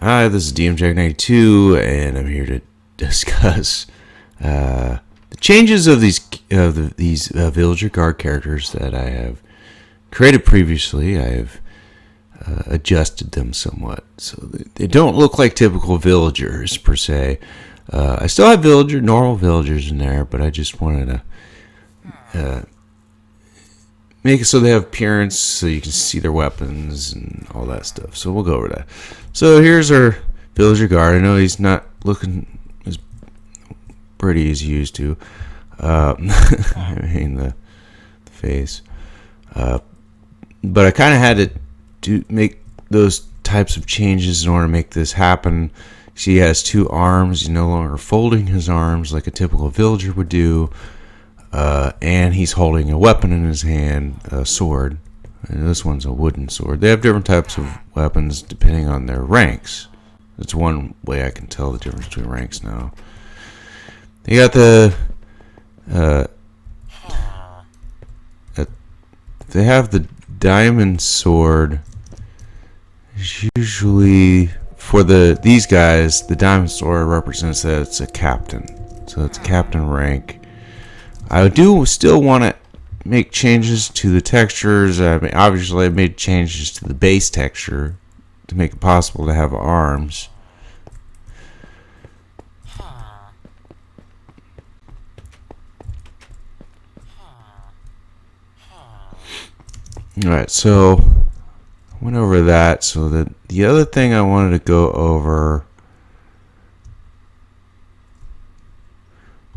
Hi, this is DMJack92, and I'm here to discuss the changes of these Villager Guard characters that I have created previously. I have adjusted them somewhat, so they don't look like typical villagers per se. I still have normal villagers in there, but I just wanted to make it so they have appearance, so you can see their weapons and all that stuff. So we'll go over that. So here's our Villager Guard. I know he's not looking as pretty as he used to. I mean the face. But I kind of had to make those types of changes in order to make this happen. See, he has two arms. He's no longer folding his arms like a typical villager would do. And he's holding a weapon in his hand, a sword. And this one's a wooden sword. They have different types of weapons depending on their ranks. That's one way I can tell the difference between ranks now. They got they have the diamond sword. Usually for these guys, the diamond sword represents that it's a captain. So it's captain rank. I do still want to make changes to the textures. I mean, obviously, I made changes to the base texture to make it possible to have arms. Alright, so I went over that. So the other thing I wanted to go over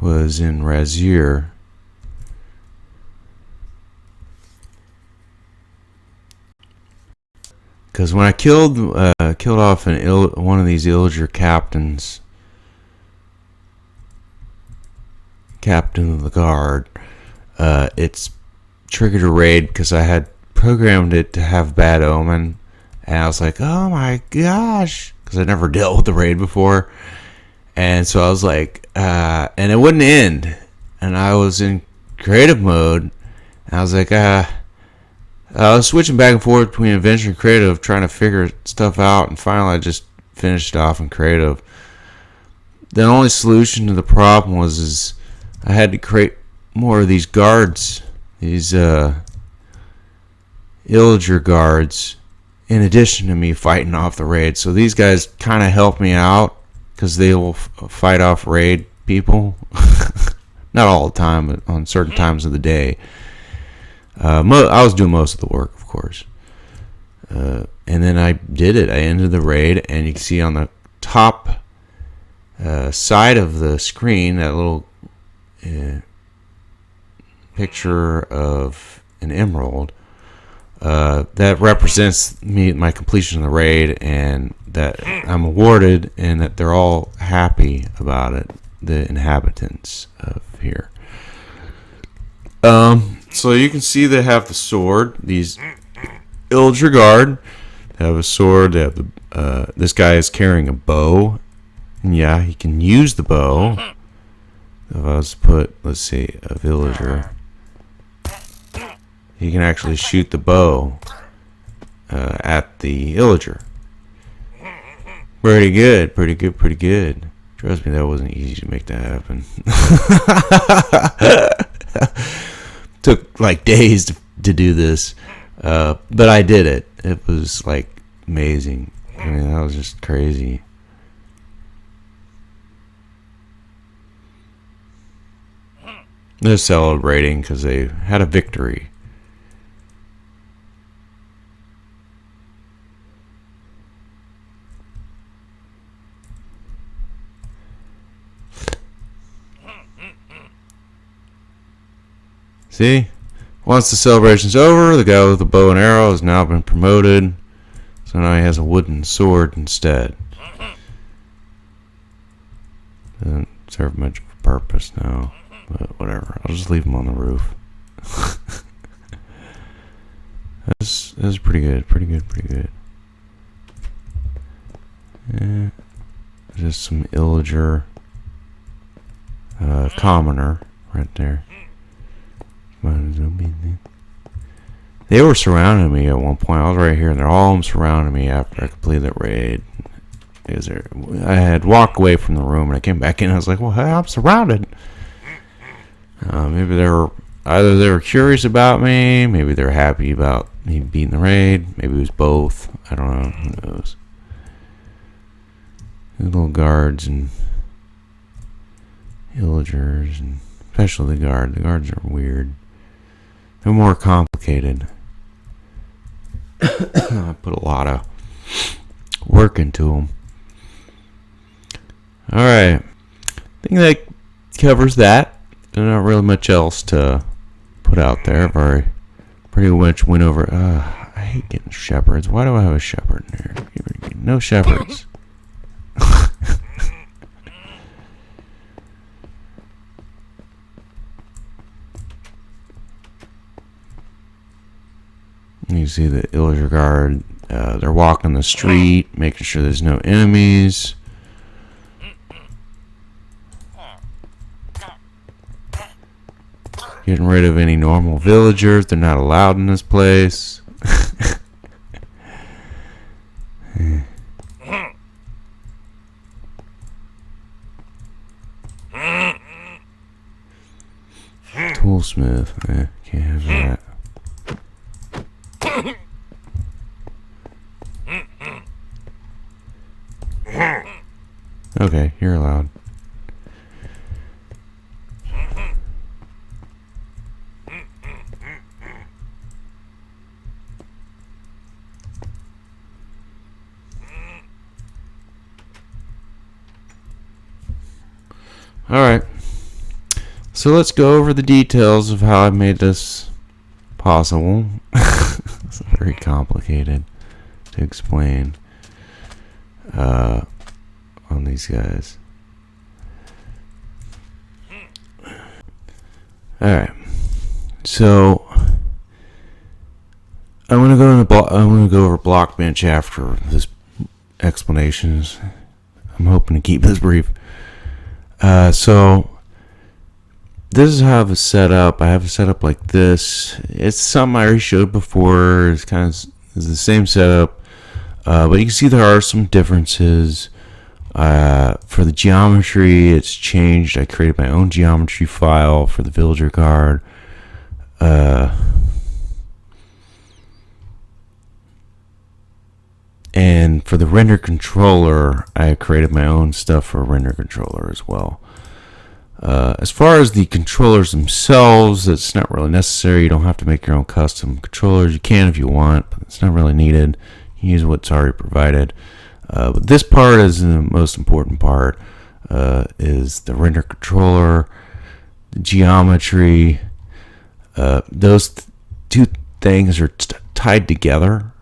was in Razier. Because when I killed off one of these Villager captains, captain of the guard, it's triggered a raid because I had programmed it to have bad omen, and I was like, oh my gosh, because I never dealt with the raid before, and so I was like, and it wouldn't end, and I was in creative mode, and I was like, I was switching back and forth between adventure and creative, trying to figure stuff out, and finally I just finished off in creative. The only solution to the problem was I had to create more of these guards, these Villager guards, in addition to me fighting off the raid. So these guys kind of help me out because they will fight off raid people. Not all the time, but on certain times of the day. I was doing most of the work, of course. And then I did it. I ended the raid, and you can see on the top side of the screen that little picture of an emerald. That represents my completion of the raid, and that I'm awarded, and that they're all happy about it, the inhabitants of here. So you can see they have the sword. These Villager Guard have a sword. They have this guy is carrying a bow, and yeah, he can use the bow. If I was to put, let's see, a villager, he can actually shoot the bow at the villager. Pretty good, pretty good, pretty good. Trust me, that wasn't easy to make that happen. Took like days to do this, but I did it. It was like amazing. I mean, that was just crazy. They're celebrating because they had a victory. See? Once the celebration's over, the guy with the bow and arrow has now been promoted. So now he has a wooden sword instead. Doesn't serve much of a purpose now. But whatever. I'll just leave him on the roof. That's pretty good. Pretty good, pretty good. Yeah. Just some Villager commoner right there. They were surrounding me at one point. I was right here, and they're all surrounding me after I completed that raid. I had walked away from the room and I came back in and I was like, well, hey, I'm surrounded. Maybe they were curious about me, maybe they're happy about me beating the raid, maybe it was both. I don't know, who knows. Little guards and villagers, and especially the guard. The guards are weird. They're more complicated. I put a lot of work into them. Alright. I think that covers that. There's not really much else to put out there. Pretty much went over. I hate getting shepherds. Why do I have a shepherd in here? No shepherds. You see the Villager guard. They're walking the street, making sure there's no enemies. Getting rid of any normal villagers. They're not allowed in this place. Toolsmith. Can't have that. Okay, you're allowed. Alright, so let's go over the details of how I made this possible. It's very complicated to explain on these guys. Alright, so I'm gonna go over Blockbench after this explanations. I'm hoping to keep this brief. So this is how I have it set up. I have it set up like this. It's something I already showed before. It's the same setup, but you can see there are some differences. For the geometry, it's changed. I created my own geometry file for the Villager guard. And for the render controller, I created my own stuff for a render controller as well. As far as the controllers themselves, it's not really necessary. You don't have to make your own custom controllers. You can if you want, but it's not really needed. You use what's already provided. But this part is the most important part, is the render controller, the geometry. Those two things are tied together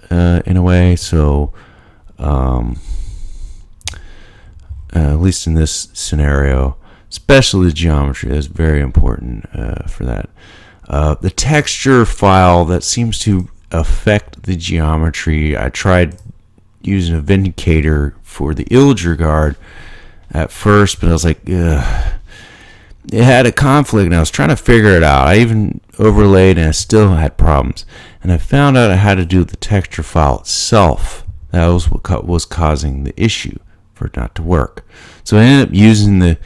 in a way, so at least in this scenario, especially the geometry is very important for that. The texture file that seems to affect the geometry, I tried using a Vindicator for the Villager guard at first, but I was like, ugh. It had a conflict and I was trying to figure it out. I even overlaid and I still had problems, and I found out I had to do the texture file itself. That was what was causing the issue for it not to work. So I ended up using the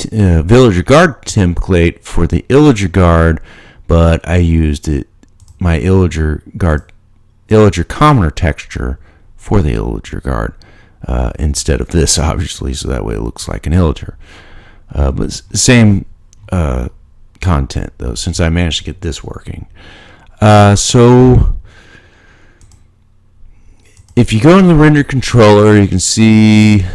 Villager guard template for the Villager guard, but I used my Villager commoner texture for the Villager guard instead of this, obviously, so that way it looks like an Villager. But same content, though, since I managed to get this working. So if you go into the render controller, you can see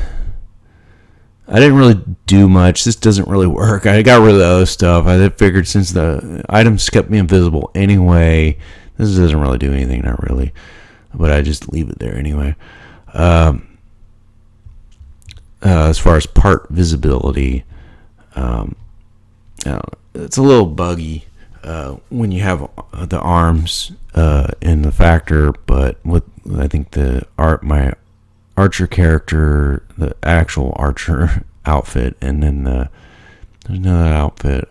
I didn't really do much. This doesn't really work. I got rid of the other stuff. I figured since the items kept me invisible anyway, this doesn't really do anything, not really. But I just leave it there anyway. As far as part visibility, it's a little buggy when you have the arms in the factor, but with I think my archer character, the actual archer outfit, and then there's another outfit,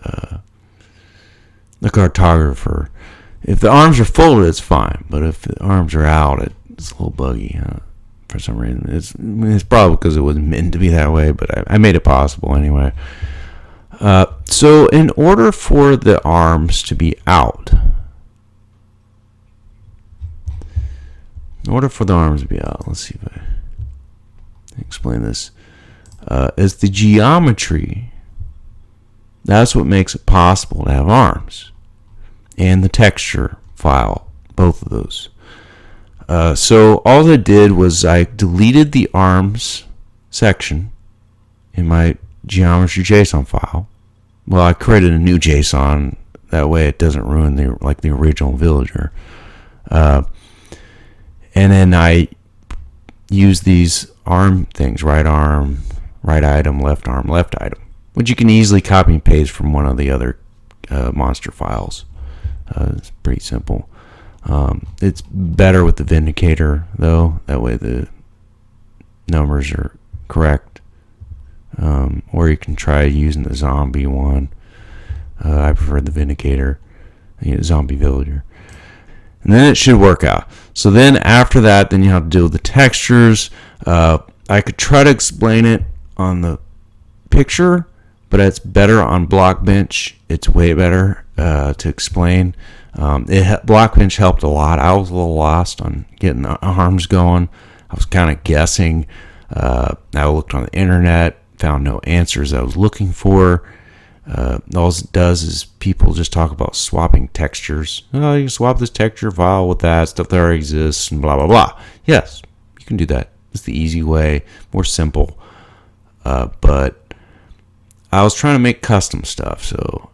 the cartographer. If the arms are folded, it's fine, but if the arms are out, it's a little buggy. for some reason. It's probably because it wasn't meant to be that way, but I made it possible anyway. So in order for the arms to be out, let's see if I explain this. Is the geometry. That's what makes it possible to have arms. And the texture file, both of those. So all I did was I deleted the arms section in my geometry JSON file. Well, I created a new JSON. That way it doesn't ruin the original Villager. And then I use these arm things, right arm, right item, left arm, left item, which you can easily copy and paste from one of the other monster files. It's pretty simple. It's better with the Vindicator, though. That way the numbers are correct. Or you can try using the zombie one. I prefer the Vindicator. Zombie Villager. And then it should work out. So then after that, then you have to deal with the textures. I could try to explain it on the picture, but it's better on Blockbench. It's way better to explain. Blockbench helped a lot. I was a little lost on getting the arms going. I was kind of guessing. I looked on the internet, found no answers I was looking for. All it does is people just talk about swapping textures. Oh, you can swap this texture file with that stuff that already exists and blah, blah, blah. Yes, you can do that. It's the easy way, more simple. But I was trying to make custom stuff, so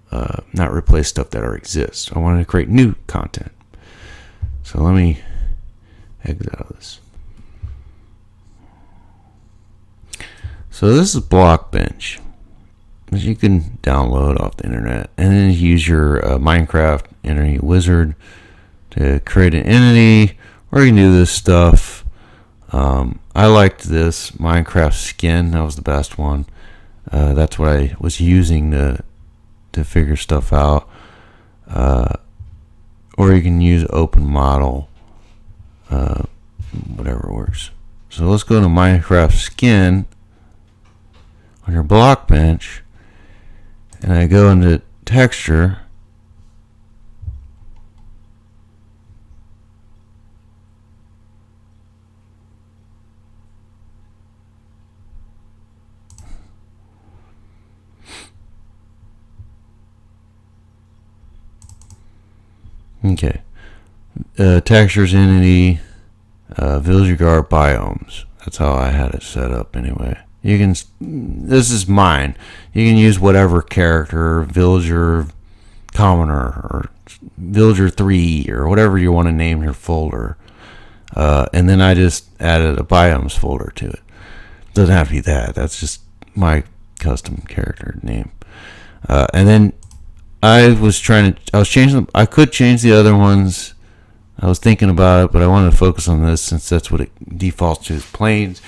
not replace stuff that already exists. I wanted to create new content. So let me exit out of this. So this is Blockbench, which you can download off the internet, and then use your Minecraft Entity Wizard to create an entity, or you can do this stuff. I liked this Minecraft skin. That was the best one. That's what I was using to figure stuff out. Or you can use open model, whatever works. So let's go to Minecraft skin on your Blockbench, and I go into texture. Okay, textures, entity, Villager Guard, biomes. That's how I had it set up anyway. You can, this is mine. You can use whatever character, Villager, Commoner, or Villager 3, or whatever you want to name your folder. And then I just added a biomes folder to it. Doesn't have to be that. That's just my custom character name. And then I was changing them. I could change the other ones. I was thinking about it, but I wanted to focus on this since that's what it defaults to, is planes.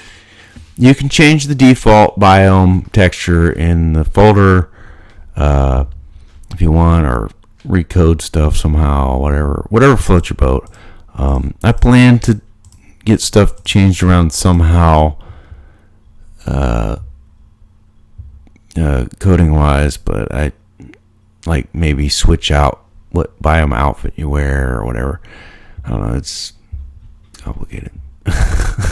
You can change the default biome texture in the folder if you want, or recode stuff somehow, whatever floats your boat. I plan to get stuff changed around somehow, coding wise, but I like maybe switch out what biome outfit you wear or whatever. I don't know, it's complicated. I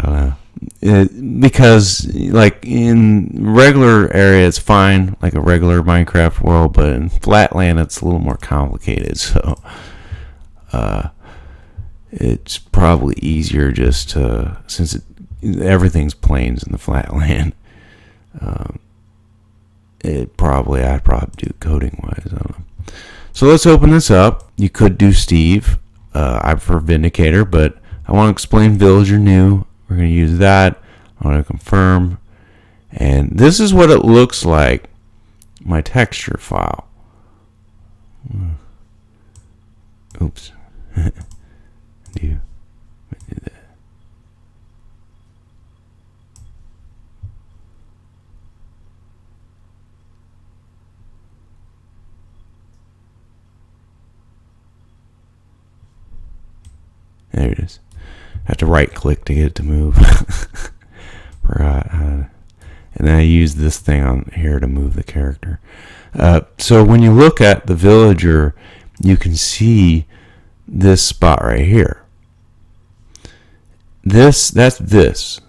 don't know. Because like in regular area it's fine, like a regular Minecraft world, but in Flatland it's a little more complicated, so it's probably easier just to, since everything's plains in the Flatland, I'd probably do coding wise. I don't know. So let's open this up. You could do Steve. I prefer Vindicator, but I want to explain Villager new. We're going to use that. I want to confirm. And this is what it looks like, my texture file. Oops. Do that. There it is. I have to right click to get it to move. And then I use this thing on here to move the character. So when you look at the villager, you can see this spot right here. That's this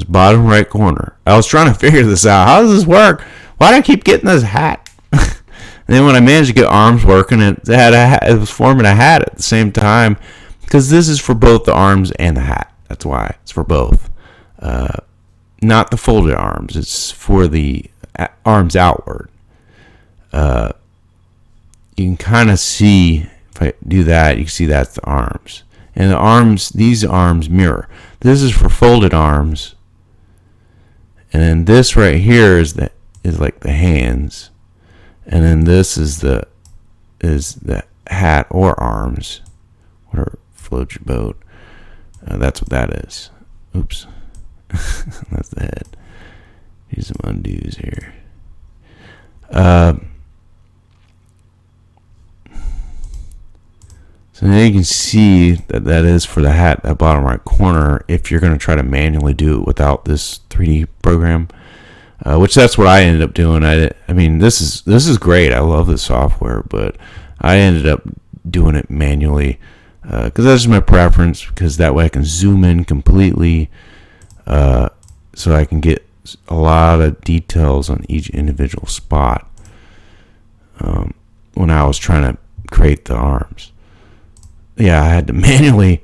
bottom right corner. I was trying to figure this out. How does this work? Why do I keep getting this hat? And then when I managed to get arms working, it was forming a hat at the same time, because this is for both the arms and the hat. That's why it's for both. Not the folded arms. It's for the arms outward. You can kind of see, if I do that, you can see that's the arms. And the arms, these arms mirror. This is for folded arms. And then this right here is like the hands. And then this is the hat or arms. Whatever floats your boat. That's what that is. Oops. That's the head. Do some undos here. So now you can see that is for the hat, that bottom right corner, if you're going to try to manually do it without this 3D program, which that's what I ended up doing. I mean, this is great. I love this software, but I ended up doing it manually because that's just my preference, because that way I can zoom in completely, so I can get a lot of details on each individual spot when I was trying to create the arms. Yeah, I had to manually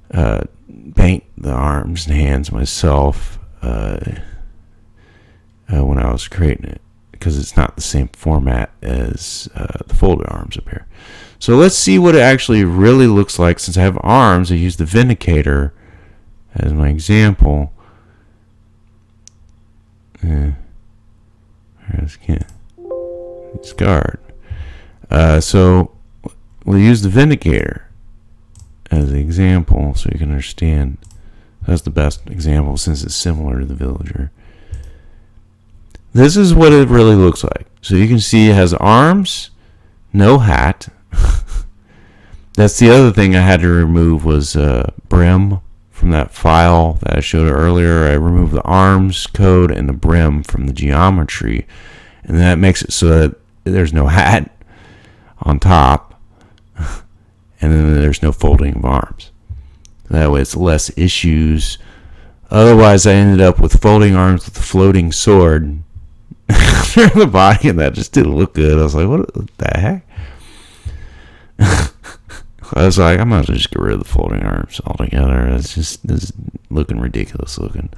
paint the arms and hands myself when I was creating it, because it's not the same format as the folded arms up here. So let's see what it actually really looks like. Since I have arms, I use the Vindicator as my example. Discard. So we'll use the Vindicator as an example so you can understand. That's the best example since it's similar to the villager. This is what it really looks like. So you can see it has arms, no hat. That's the other thing I had to remove was brim from that file that I showed earlier. I removed the arms code and the brim from the geometry, and that makes it so that there's no hat on top. And then there's no folding of arms. That way it's less issues. Otherwise, I ended up with folding arms with a floating sword through the body, and that just didn't look good. I was like, what the heck? I was like, I might as well just get rid of the folding arms altogether. This is looking ridiculous looking.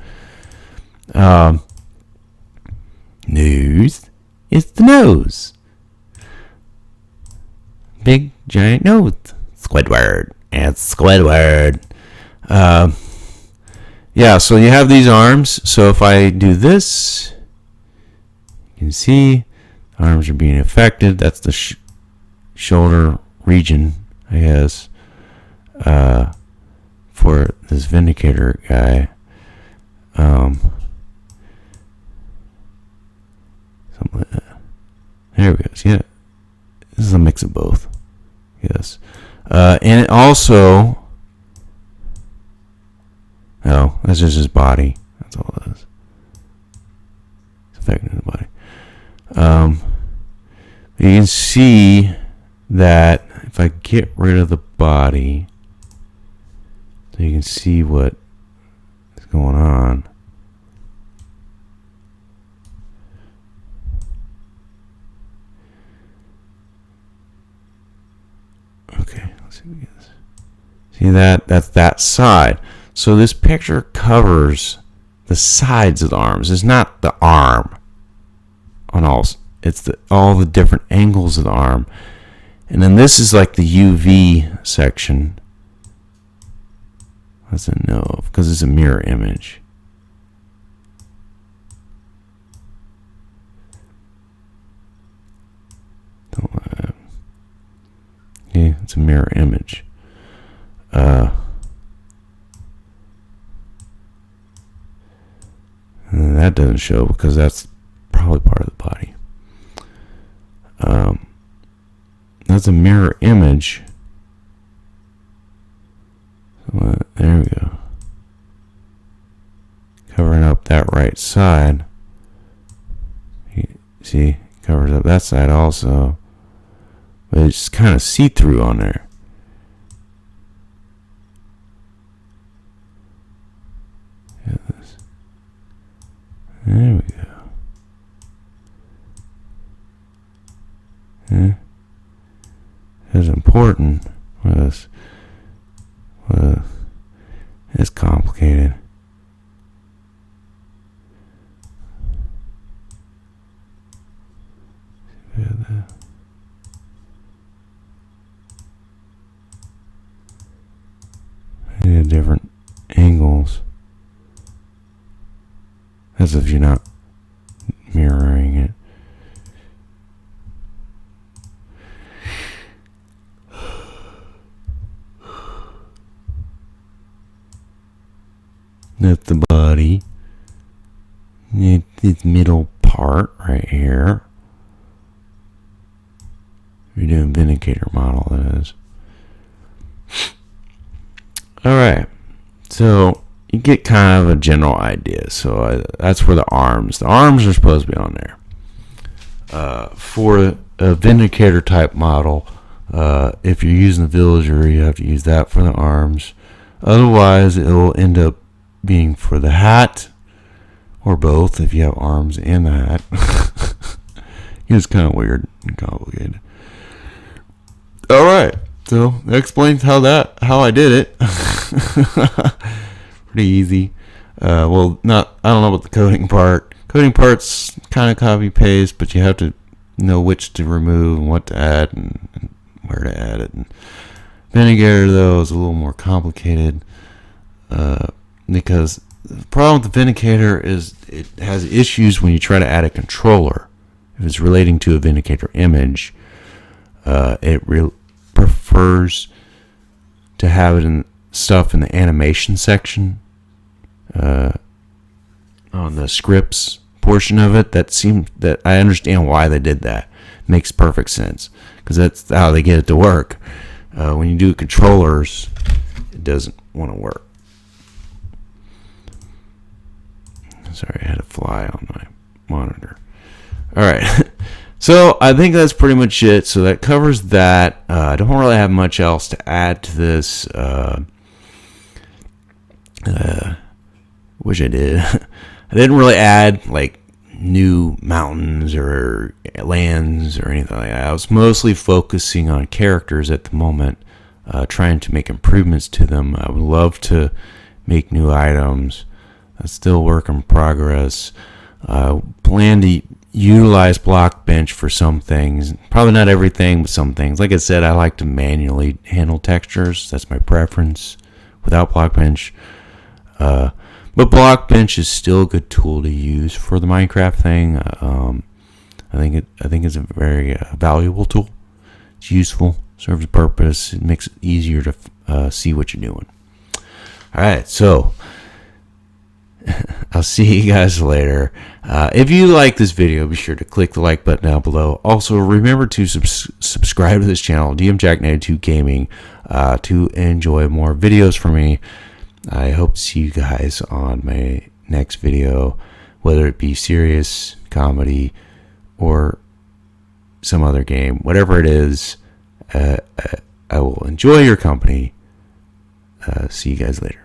Nose. It's the nose. Big, giant nose. Squidward. It's Squidward. Yeah, so you have these arms. So if I do this, you can see the arms are being affected. That's the shoulder region, I guess, for this Vindicator guy. Something like that. There we go. See it? This is a mix of both. Yes. And it also, no, that's just his body. That's all it is. It's affecting the body. You can see that if I get rid of the body, so you can see what is going on. Okay, let's see if we get this. See that? That's that side. So this picture covers the sides of the arms. It's not the arm on all. It's all the different angles of the arm. And then this is like the UV section. That's a no, because it's a mirror image. Yeah, it's a mirror image. And that doesn't show because that's probably part of the body. That's a mirror image. So right side. See, covers up that side also, but it's kind of see-through on there. There we go. Yeah. It's important. It's complicated. I need different angles. As if you're not mirroring it. That's the body. This middle part right here. You're doing Vindicator model, that is. Alright. So, you get kind of a general idea. So, that's where the arms are supposed to be on there. For a Vindicator type model, if you're using the Villager, you have to use that for the arms. Otherwise, it will end up being for the hat, or both if you have arms and the hat. It's kind of weird and complicated. Alright, so that explains how I did it. Pretty easy. I don't know about the coding part. Coding part's kind of copy paste, but you have to know which to remove and what to add and where to add it. And Vindicator, though, is a little more complicated. Because the problem with the Vindicator is it has issues when you try to add a controller. If it's relating to a Vindicator image, it prefers to have it in stuff in the animation section, on the scripts portion of it. That I understand why they did that. Makes perfect sense because that's how they get it to work. When you do controllers, it doesn't want to work. Sorry, I had a fly on my monitor. Alright, so I think that's pretty much it. So that covers that. I don't really have much else to add to this. Wish I did. I didn't really add like new mountains or lands or anything like that. I was mostly focusing on characters at the moment, trying to make improvements to them. I would love to make new items. That's still work in progress. Plan to utilize Blockbench for some things. Probably not everything, but some things. Like I said, I like to manually handle textures. That's my preference without Blockbench. But Blockbench is still a good tool to use for the Minecraft thing. I think it's a very valuable tool. It's useful, serves a purpose. It makes it easier to see what you're doing. All right, so I'll see you guys later. If you like this video, be sure to click the like button down below. Also, remember to subscribe to this channel, DMJack92 Gaming, to enjoy more videos from me. I hope to see you guys on my next video, whether it be serious, comedy, or some other game. Whatever it is, I will enjoy your company. See you guys later.